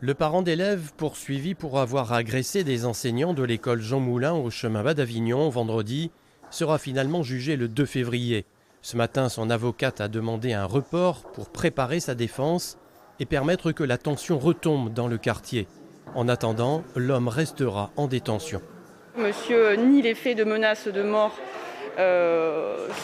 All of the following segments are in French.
Le parent d'élève poursuivi pour avoir agressé des enseignants de l'école Jean Moulin au chemin bas d'Avignon vendredi sera finalement jugé le 2 février. Ce matin, son avocate a demandé un report pour préparer sa défense et permettre que la tension retombe dans le quartier. En attendant, l'homme restera en détention. Monsieur nie les faits de menaces de mort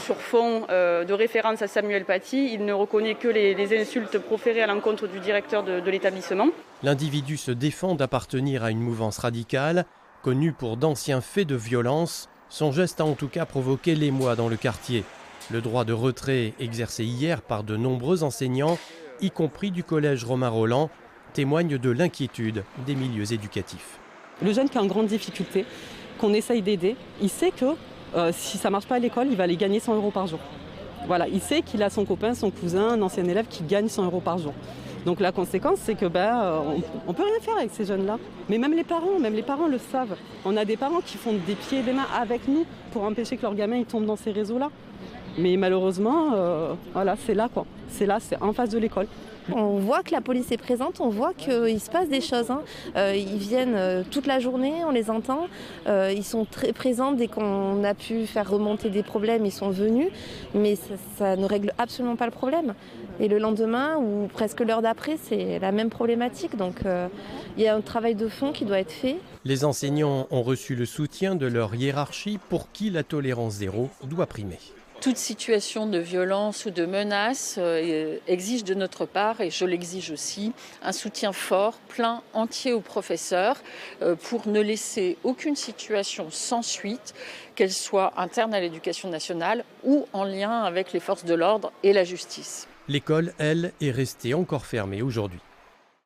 sur fond de référence à Samuel Paty. Il ne reconnaît que les insultes proférées à l'encontre du directeur de l'établissement. L'individu se défend d'appartenir à une mouvance radicale, connue pour d'anciens faits de violence. Son geste a en tout cas provoqué l'émoi dans le quartier. Le droit de retrait exercé hier par de nombreux enseignants, y compris du collège Romain Rolland, témoigne de l'inquiétude des milieux éducatifs. Le jeune qui est en grande difficulté, qu'on essaye d'aider, il sait que si ça ne marche pas à l'école, il va aller gagner 100 € par jour. Voilà, il sait qu'il a son copain, son cousin, un ancien élève qui gagne 100 € par jour. Donc la conséquence, c'est que on peut rien faire avec ces jeunes-là. Mais même les parents le savent. On a des parents qui font des pieds et des mains avec nous pour empêcher que leur gamin il tombe dans ces réseaux-là. Mais malheureusement, c'est là quoi. C'est là, c'est en face de l'école. On voit que la police est présente, on voit qu'il se passe des choses. Ils viennent toute la journée, on les entend. Ils sont très présents dès qu'on a pu faire remonter des problèmes, ils sont venus. Mais ça ne règle absolument pas le problème. Et le lendemain, ou presque l'heure d'après, c'est la même problématique. Donc il y a un travail de fond qui doit être fait. Les enseignants ont reçu le soutien de leur hiérarchie pour qui la tolérance zéro doit primer. Toute situation de violence ou de menace exige de notre part, et je l'exige aussi, un soutien fort, plein, entier aux professeurs pour ne laisser aucune situation sans suite, qu'elle soit interne à l'éducation nationale ou en lien avec les forces de l'ordre et la justice. L'école, elle, est restée encore fermée aujourd'hui.